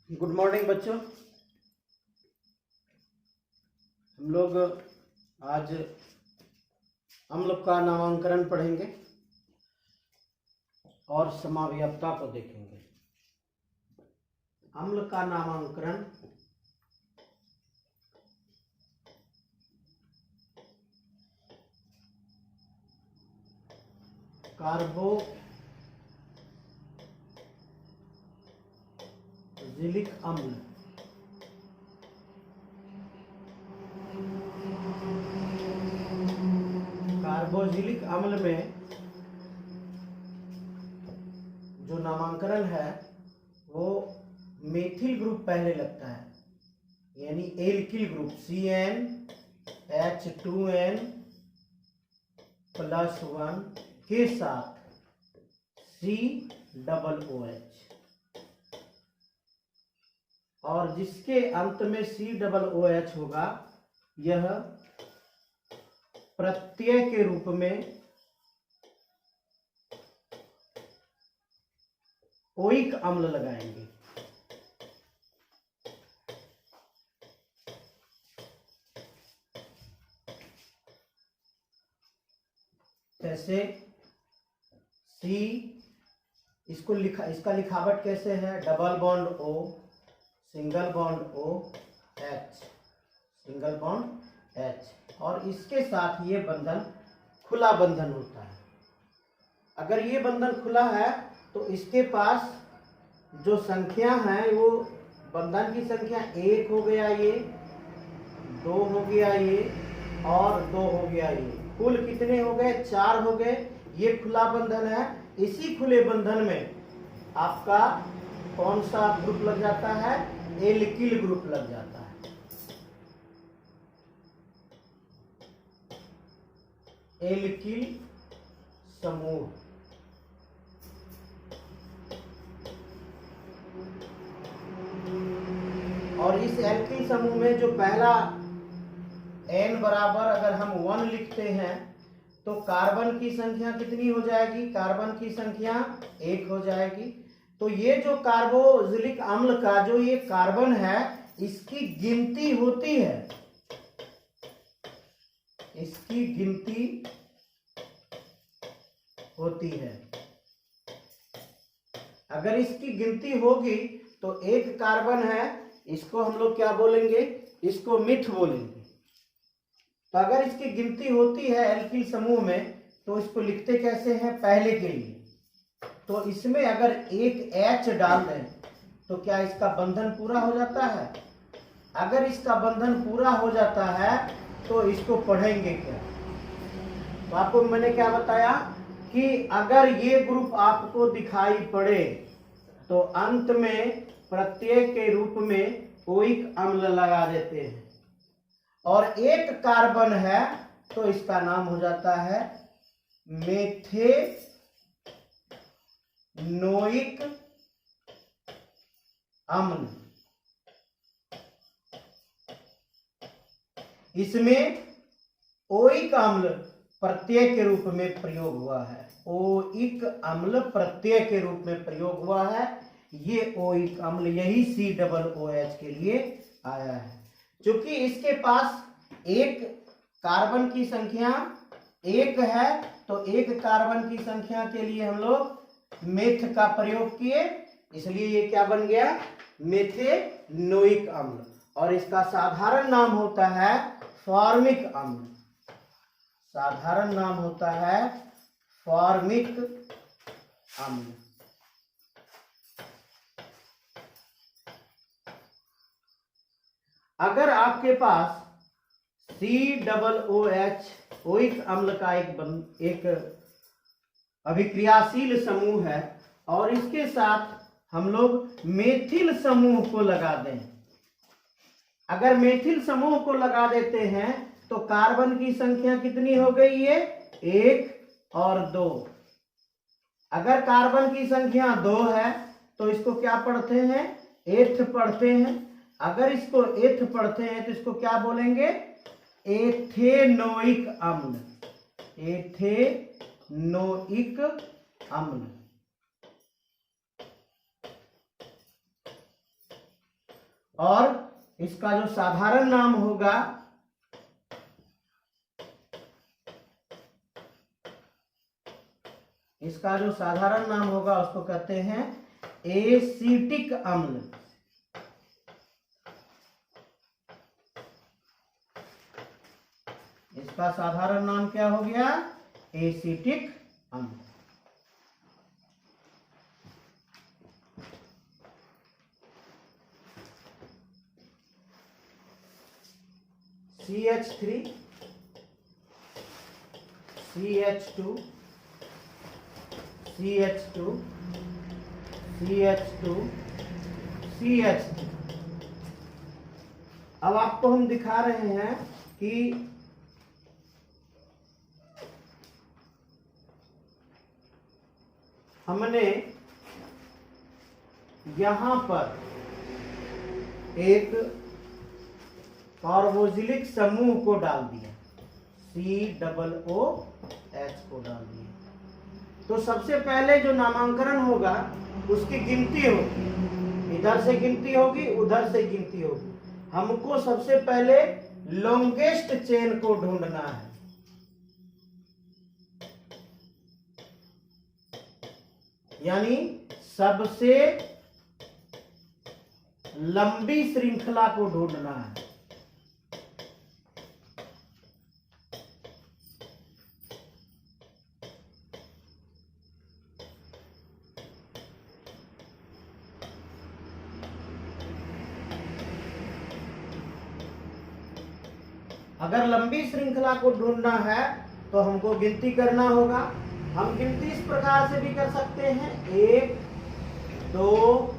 Good morning बच्चों। हम लोग आज अम्ल का नामांकन पढ़ेंगे और समावयवता को देखेंगे। अम्ल का नामांकन कार्बोजिलिक अम्ल, कार्बोजिलिक अम्ल में जो नामांकन है वो मेथिल ग्रुप पहले लगता है, यानी एल्किल ग्रुप CnH2n+1 के साथ COOH, और जिसके अंत में COOH होगा यह प्रत्यय के रूप में ओइक अम्ल लगाएंगे। जैसे C, इसका लिखावट कैसे है? Double bond O, single bond OH, single bond H, और इसके साथ ये बंधन खुला बंधन होता है। अगर ये बंधन खुला है तो इसके पास जो संख्या है वो बंधन की संख्या 1 हो गया, ये 2 हो गया, ये और 2 हो गया, ये कुल कितने हो गए? 4 हो गए। ये खुला बंधन है। इसी खुले बंधन में आपका कौन सा ग्रुप लग जाता है? एल्किल ग्रुप लग जाता है। एल्किल समूह। और इस एल्किल समूह में जो पहला n बराबर अगर हम 1 लिखते हैं तो कार्बन की संख्या कितनी हो जाएगी? कार्बन की संख्या 1 हो जाएगी। तो ये जो कार्बोजिलिक अम्ल का जो ये कार्बन है इसकी गिनती होती है, इसकी गिनती होती है। अगर इसकी गिनती होगी तो एक कार्बन है, इसको हम लोग क्या बोलेंगे? इसको मिथ बोलेंगे। तो अगर इसकी गिनती होती है एल्किल समूह में तो इसको लिखते कैसे हैं? पहले के लिए तो इसमें अगर एक H डाल दें तो क्या इसका बंधन पूरा हो जाता है? अगर इसका बंधन पूरा हो जाता है तो इसको पढ़ेंगे क्या? तो आपको मैंने क्या बताया कि अगर ये ग्रुप आपको दिखाई पड़े तो अंत में प्रत्यय के रूप में ओइक अम्ल लगा देते हैं, और एक कार्बन है तो इसका नाम हो जाता है मेथेनोइक अम्ल। इसमें ओइक अम्ल प्रत्यय के रूप में प्रयोग हुआ है। ओइक अम्ल प्रत्यय के रूप में प्रयोग हुआ है। ये ओइक अम्ल यही COOH के लिए आया है। क्योंकि इसके पास एक कार्बन की संख्या 1 है तो एक कार्बन की संख्या के लिए हम लोग मेथ का प्रयोग किए, इसलिए ये क्या बन गया? मेथेनोइक अम्ल। और इसका साधारण नाम होता है फॉर्मिक अम्ल। साधारण नाम होता है फॉर्मिक अम्ल। अगर आपके पास COOH ओइक अम्ल का एक अभिक्रियाशील समूह है और इसके साथ हम लोग मेथिल समूह को लगा दें, अगर मेथिल समूह को लगा देते हैं तो कार्बन की संख्या कितनी हो गई है? 1 और 2। अगर कार्बन की संख्या 2 है तो इसको क्या पढ़ते हैं? एथ पढ़ते हैं। अगर इसको एथ पढ़ते हैं तो इसको क्या बोलेंगे? एथेनोइक अम्ल। एथेनोइक अम्ल। और इसका जो साधारण नाम होगा उसको कहते हैं एसीटिक अम्ल। इसका साधारण नाम क्या हो गया? एसीटिक अम्ल। CH3 CH2 CH2 CH2 CH3। अब आपको हम दिखा रहे हैं कि हमने यहां पर एक कार्बोक्सिलिक समूह को डाल दिया, COOH को डाल दिया। तो सबसे पहले जो नामांकन होगा उसकी गिनती होगी, इधर से गिनती होगी, उधर से गिनती होगी। हमको सबसे पहले लॉन्गेस्ट चेन को ढूंढना है, यानी सबसे लंबी श्रृंखला को ढूंढना है। अगर लंबी श्रृंखला को ढूंढना है तो हमको गिनती करना होगा। हम गिनती इस प्रकार से भी कर सकते हैं, 1 2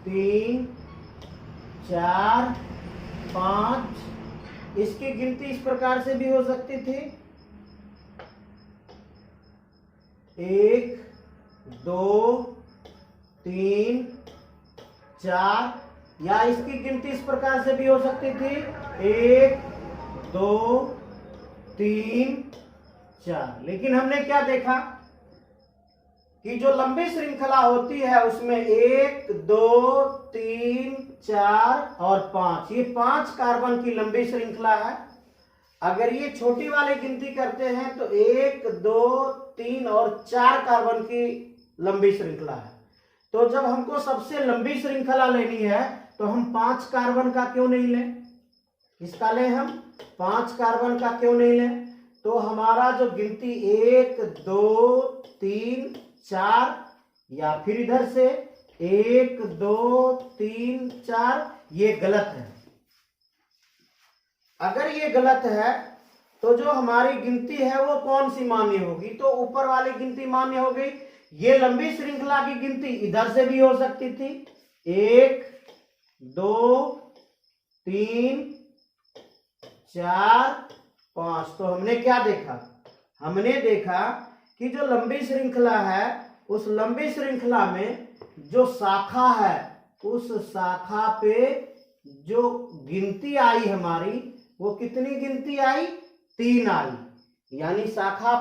3 4 5। इसकी गिनती इस प्रकार से भी हो सकती थी, 1 2 3 4, या इसकी गिनती इस प्रकार से भी हो सकती थी, 1 2 3 4। लेकिन हमने क्या देखा कि जो लंबी श्रृंखला होती है उसमें 1 2 3 4 और 5, ये 5 कार्बन की लंबी श्रृंखला है। अगर ये छोटी वाली गिनती करते हैं तो 1 2 3 और 4 कार्बन की लंबी श्रृंखला है। तो जब हमको सबसे लंबी श्रृंखला लेनी है तो हम 5 कार्बन का क्यों नहीं लें? इसका लें हम 5 कार्बन का क्यों नहीं लें? तो हमारा जो गिनती 1 2 3 4, या फिर इधर से 1 2 3 4, ये गलत है। अगर ये गलत है तो जो हमारी गिनती है वो कौन सी मान्य होगी? तो ऊपर वाली गिनती मान्य हो गई। ये लंबी श्रृंखला की गिनती इधर से भी हो सकती थी, 1 2 3 4 5। तो हमने क्या देखा? हमने देखा कि जो लंबी श्रृंखला है उस लंबी श्रृंखला में जो शाखा है उस शाखा पे जो गिनती आई हमारी, वो कितनी गिनती आई? 3 आई। यानी शाखा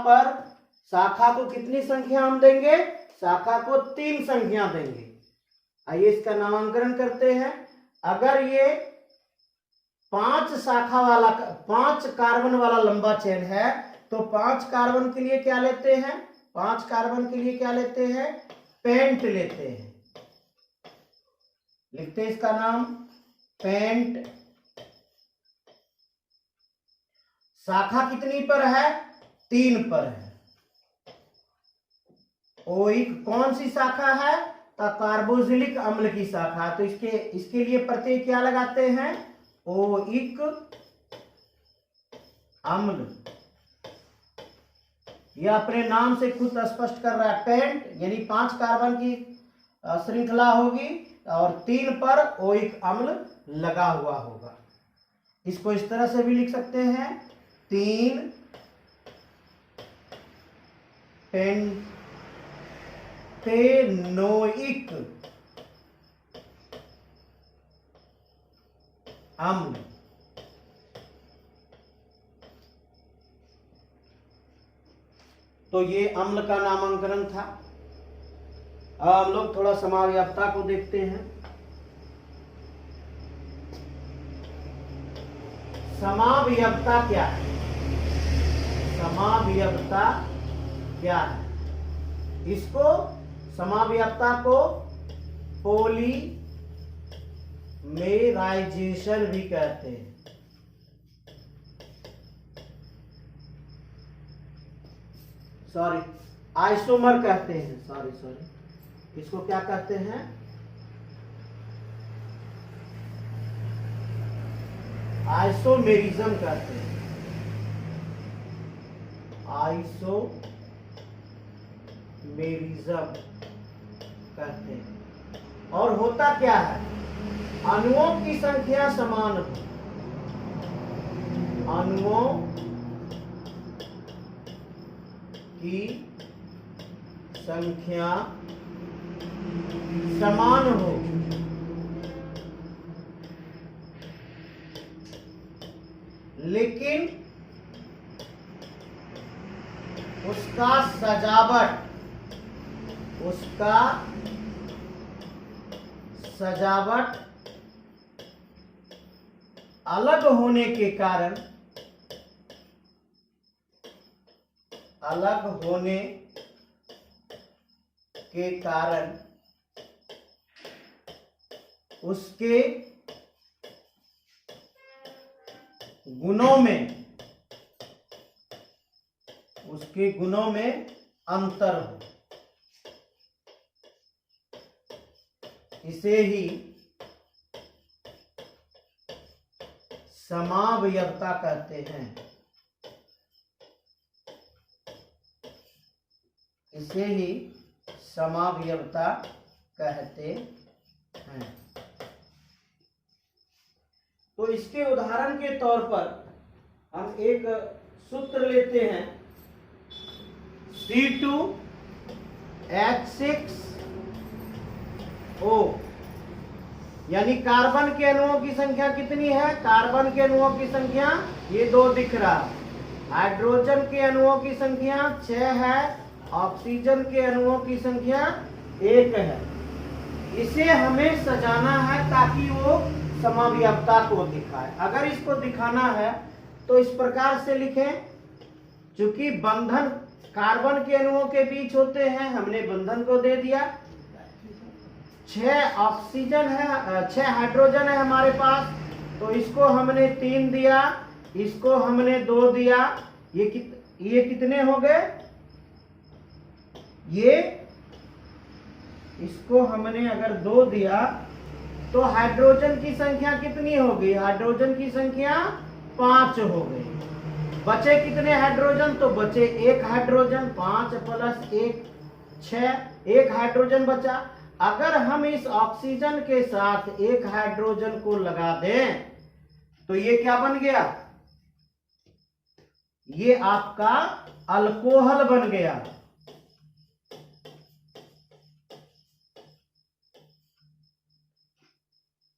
को कितनी संख्या हम देंगे? शाखा को 3 संख्या देंगे। आइए इसका नामांकन करते हैं। अगर ये 5 कार्बन वाला लंबा चेन है तो 5 कार्बन के लिए क्या लेते हैं? 5 कार्बन के लिए क्या लेते हैं? पेंट लेते हैं। लिखते हैं इसका नाम पेंट। शाखा कितनी पर है? 3 पर है। ओइक कौन सी शाखा है? तो कार्बोक्सिलिक अम्ल की शाखा। तो इसके लिए प्रत्यय क्या लगाते हैं? ओइक अम्ल। यह अपने नाम से खुद स्पष्ट कर रहा है, पेंट, यानी 5 कार्बन की श्रृंखला होगी और 3 पर ओइक अम्ल लगा हुआ होगा। इसको इस तरह से भी लिख सकते हैं, 3 पेंटेनोइक अम्ल। तो ये अम्ल का नामांकन था। अब हम लोग थोड़ा समाव्याप्तता को देखते हैं। समावयवता क्या है? समावयवता क्या है? इसको समावयवता को पॉलीमेराइजेशन भी कहते हैं। सॉरी, आइसोमर कहते हैं। सॉरी, इसको क्या कहते हैं? आइसोमेरिज्म कहते हैं। आइसोमेरिज्म कहते हैं। और होता क्या है? अणुओं की संख्या समान हो, अणुओं की संख्या समान हो, लेकिन उसका सजावट अलग होने के कारण उसके गुणों में अंतर हो। इसे ही समावयवता कहते हैं। इसे ही समावयवता कहते हैं। तो इसके उदाहरण के तौर पर हम एक सूत्र लेते हैं, C2H6O, यानी कार्बन के अणुओं की संख्या कितनी है? कार्बन के अणुओं की संख्या ये 2 दिख रहा है। हाइड्रोजन के अणुओं की संख्या 6 है, ऑक्सीजन के अणुओं की संख्या 1 है। इसे हमें सजाना है ताकि वो समावयवता को दिखाए। अगर इसको दिखाना है तो इस प्रकार से लिखें, चूंकि बंधन कार्बन के अणुओं के बीच होते हैं, हमने बंधन को दे दिया। 6 ऑक्सीजन है, 6 हाइड्रोजन है हमारे पास, तो इसको हमने 3 दिया, इसको हमने 2 दिया। ये कितने हो गए? ये इसको हमने अगर 2 दिया तो हाइड्रोजन की संख्या कितनी हो गई? हाइड्रोजन की संख्या 5 हो गई। बचे कितने हाइड्रोजन? तो बचे 1 हाइड्रोजन। 5 + 1 6, 1 हाइड्रोजन बचा। अगर हम इस ऑक्सीजन के साथ 1 हाइड्रोजन को लगा दें तो ये क्या बन गया? ये आपका अल्कोहल बन गया।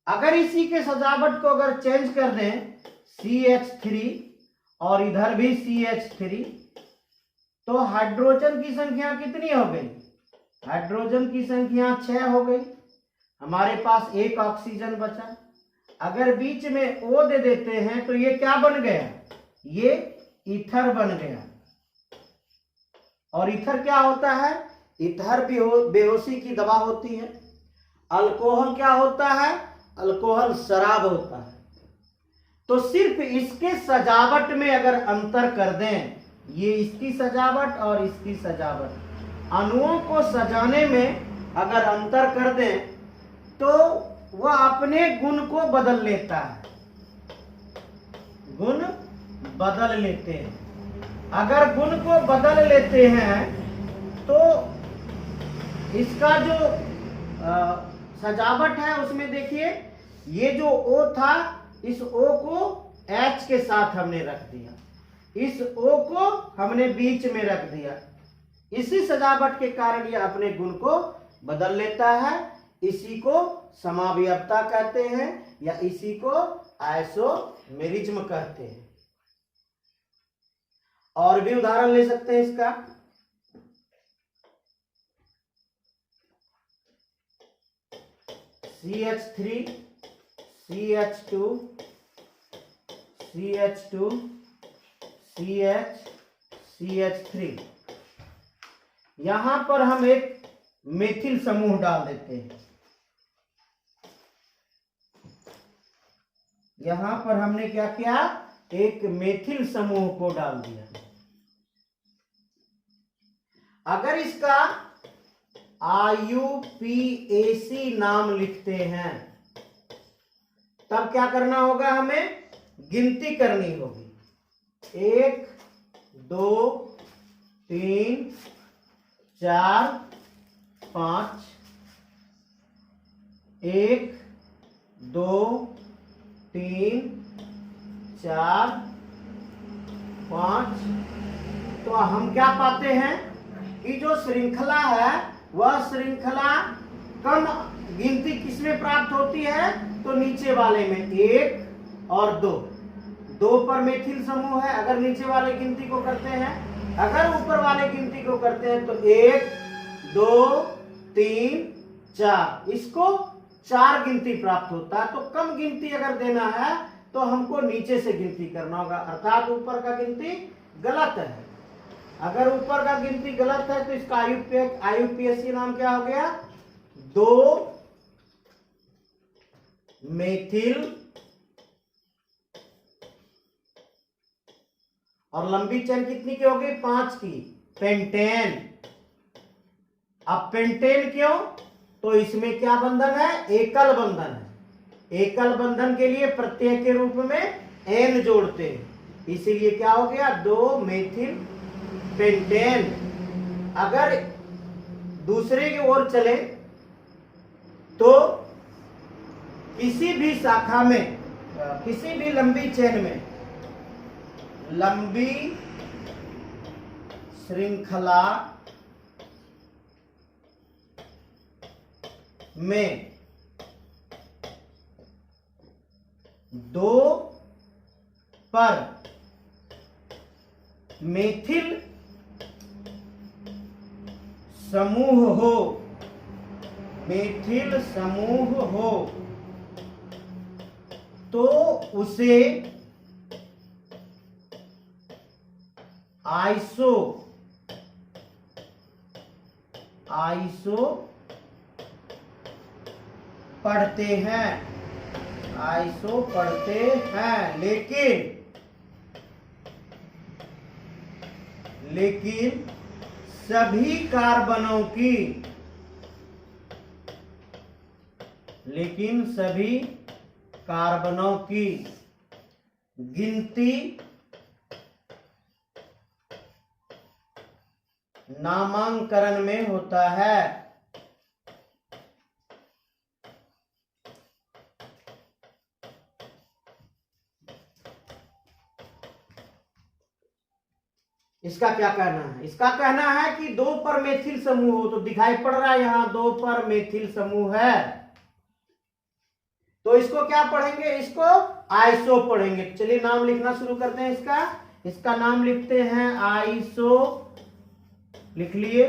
अगर इसी के सजावट को अगर चेंज कर दें, CH3 और इधर भी CH3, तो हाइड्रोजन की संख्या कितनी हो गई? हाइड्रोजन की संख्या 6 हो गई। हमारे पास 1 ऑक्सीजन बचा। अगर बीच में O दे देते हैं तो ये क्या बन गया? ये ईथर बन गया। और ईथर क्या होता है? ईथर बेहोशी की दवा होती है। अल्कोहल क्या होता है? अल्कोहल शराब होता है। तो सिर्फ इसके सजावट में अगर अंतर कर दें, ये इसकी सजावट और इसकी सजावट, अणुओं को सजाने में अगर अंतर कर दें तो वह अपने गुण को बदल लेता है, गुण बदल लेते हैं। अगर गुण को बदल लेते हैं तो इसका जो सजावट है उसमें देखिए, ये जो O था, इस O को H के साथ हमने रख दिया, इस O को हमने बीच में रख दिया। इसी सजावट के कारण ये अपने गुण को बदल लेता है। इसी को समावयवता कहते हैं या इसी को आइसोमेरिज्म कहते हैं। और भी उदाहरण ले सकते हैं इसका। CH3, CH2, CH2 CH CH3। यहां पर हम एक मेथिल समूह डाल देते हैं। यहां पर हमने क्या किया, एक मेथिल समूह को डाल दिया। अगर इसका IUPAC नाम लिखते हैं तब क्या करना होगा, हमें गिनती करनी होगी। 1 2 3 4 5, 1 2 3 4 5। तो हम क्या पाते हैं कि जो श्रृंखला है वह श्रृंखला कम गिनती किसमें प्राप्त होती है, तो नीचे वाले में 1 और 2। 2 पर मेथिल समूह है अगर नीचे वाले गिनती को करते हैं, अगर ऊपर वाले गिनती को करते हैं तो 1 2 3 4, इसको 4 गिनती प्राप्त होता है। तो कम गिनती अगर देना है तो हमको नीचे से गिनती करना होगा, अर्थात ऊपर का गिनती गलत है। अगर ऊपर का गिनती गलत है तो इसका IUPAC नाम क्या हो गया, 2 मेथिल और लंबी चेन कितनी की होगी, 5 की, पेंटेन। अब पेंटेन क्यों, तो इसमें क्या बंधन है, एकल बंधन है। एकल बंधन के लिए प्रत्यय के रूप में N जोड़ते हैं, इसीलिए क्या हो गया, 2 मेथिल पेंटेन। अगर दूसरे की ओर चले तो किसी भी शाखा में, किसी भी लंबी चेन में, लंबी श्रृंखला में 2 पर मेथिल समूह हो, मेथिल समूह हो तो उसे आइसो पढ़ते हैं, आइसो पढ़ते हैं। लेकिन सभी कार्बनों की, लेकिन सभी कार्बनों की गिनती नामांकन में होता है। इसका क्या कहना है, इसका कहना है कि 2 पर मेथिल समूह हो, तो दिखाई पड़ रहा है यहां 2 पर मेथिल समूह है, तो इसको क्या पढ़ेंगे, इसको आइसो पढ़ेंगे। चलिए नाम लिखना शुरू करते हैं इसका। इसका नाम लिखते हैं आइसो, लिख लिए।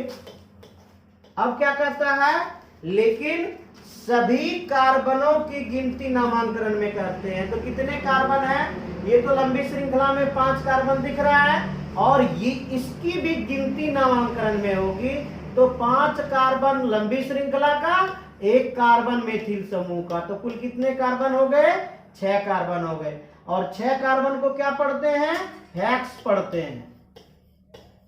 अब क्या कहता है, लेकिन सभी कार्बनों की गिनती नामांकन में करते हैं। तो कितने कार्बन है, ये तो लंबी श्रृंखला में 5 कार्बन दिख रहा है और ये इसकी भी गिनती नामांकन में होगी। तो 5 कार्बन लंबी श्रृंखला का, 1 कार्बन मेथिल समूह का, तो कुल कितने कार्बन हो गए, 6 कार्बन हो गए। और 6 कार्बन को क्या पढ़ते हैं, हेक्स पढ़ते हैं।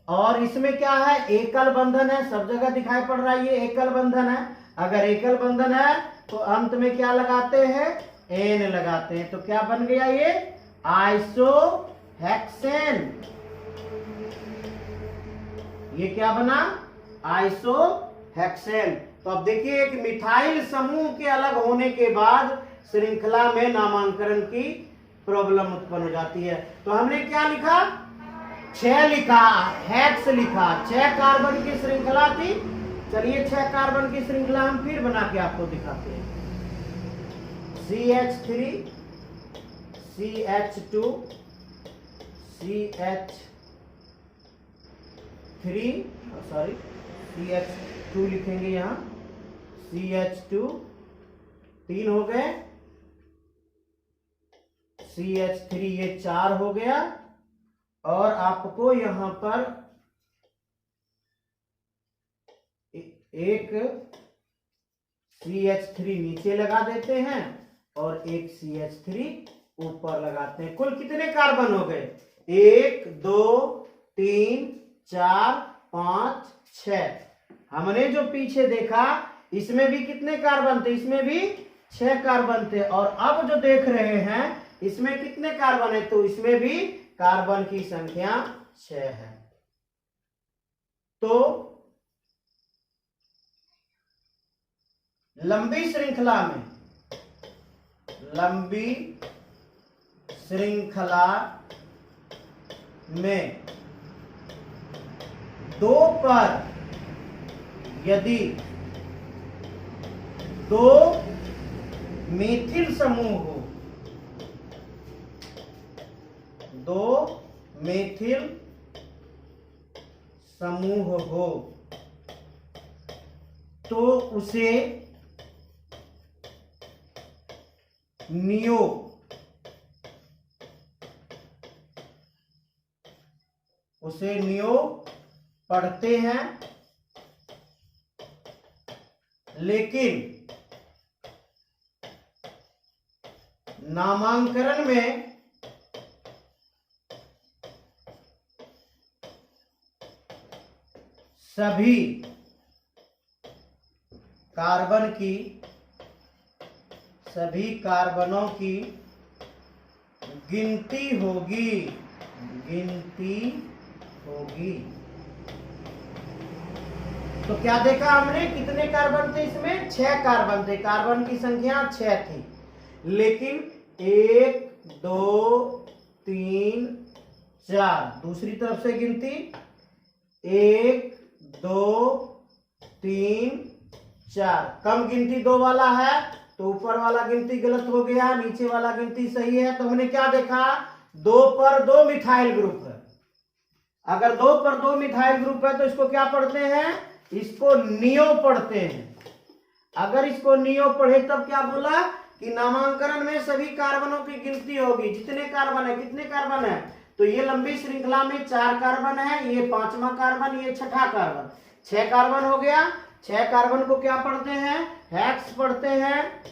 और इसमें क्या है, एकल बंधन है, सब जगह दिखाई पड़ रहा है ये एकल बंधन है। अगर एकल बंधन है तो अंत में क्या लगाते हैं, N लगाते हैं। तो क्या बन गया ये, आइसोहेक्सेन। ये क्या बना, आइसोहेक्सेन। तो अब देखिए, एक मिथाइल समूह के अलग होने के बाद श्रृंखला में नामांकन की प्रॉब्लम उत्पन्न हो जाती है। तो हमने क्या लिखा, 6 लिखा, हेक्स लिखा, 6 कार्बन की श्रृंखला थी। चलिए 6 कार्बन की श्रृंखला हम फिर बना के आपको दिखाते हैं। CH3 CH2 CH3, sorry CH2 लिखेंगे यहाँ, CH2 3 हो गए, CH3 ये 4 हो गया, और आपको यहां पर एक CH3 नीचे लगा देते हैं और एक CH3 ऊपर लगाते हैं। कुल कितने कार्बन हो गए? 1 2 3 4 5 6। हमने जो पीछे देखा इसमें भी कितने कार्बन थे? इसमें भी 6 कार्बन थे। और अब जो देख रहे हैं इसमें कितने कार्बन है? तो इसमें भी कार्बन की संख्या 6 है। तो लंबी श्रृंखला में 2 पर यदि 2 मेथिल समूह हो, 2 मेथिल समूह हो, तो उसे नियो पढ़ते हैं। लेकिन नामांकन में सभी कार्बनों की गिनती होगी। तो क्या देखा हमने? कितने कार्बन थे इसमें? 6 कार्बन थे। कार्बन की संख्या 6 थी। लेकिन 1 2 3 4 दूसरी तरफ से गिनती 1 2 3 4। कम गिनती 2 वाला है तो ऊपर वाला गिनती गलत हो गया, नीचे वाला गिनती सही है। तो हमने क्या देखा? 2 पर 2 मिथाइल ग्रुप है। अगर 2 पर 2 मिथाइल ग्रुप है तो इसको क्या पढ़ते हैं? इसको नियो पढ़ते हैं। अगर इसको नियो पढ़े तब क्या बोला कि नामांकन में सभी कार्बनों की गिनती होगी। जितने कार्बन है, कितने कार्बन है? तो ये लंबी श्रृंखला में 4 कार्बन है, ये 5वां कार्बन, ये 6ठा कार्बन, 6 कार्बन हो गया। 6 कार्बन को क्या पढ़ते हैं? हेक्स पढ़ते हैं।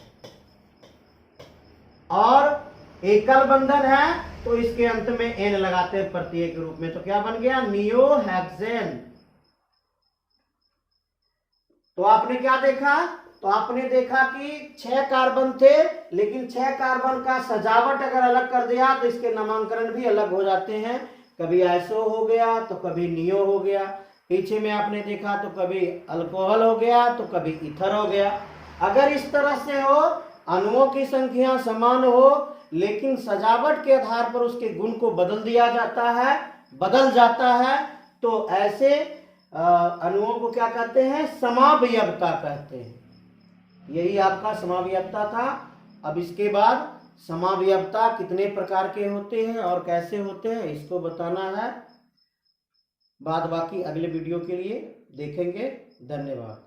और एकल बंधन है तो इसके अंत में एन लगाते हैं प्रत्येक रूप में। तो क्या बन गया? नियोहेक्सेन। तो आपने क्या देखा? तो आपने देखा कि 6 कार्बन थे, लेकिन 6 कार्बन का सजावट अगर अलग कर दिया तो इसके नामांकन भी अलग हो जाते हैं। कभी आइसो हो गया तो कभी नियो हो गया। पीछे में आपने देखा तो कभी अल्कोहल हो गया तो कभी ईथर हो गया। अगर इस तरह से हो, अणुओं की संख्या समान हो, लेकिन सजावट के आधार पर उसके गुण को बदल जाता है, तो ऐसे अणुओं को क्या कहते हैं? समावयवता कहते हैं। यही आपका समावयवता था। अब इसके बाद समावयवता कितने प्रकार के होते हैं और कैसे होते हैं इसको बताना है। बाद बाकी अगले वीडियो के लिए देखेंगे। धन्यवाद।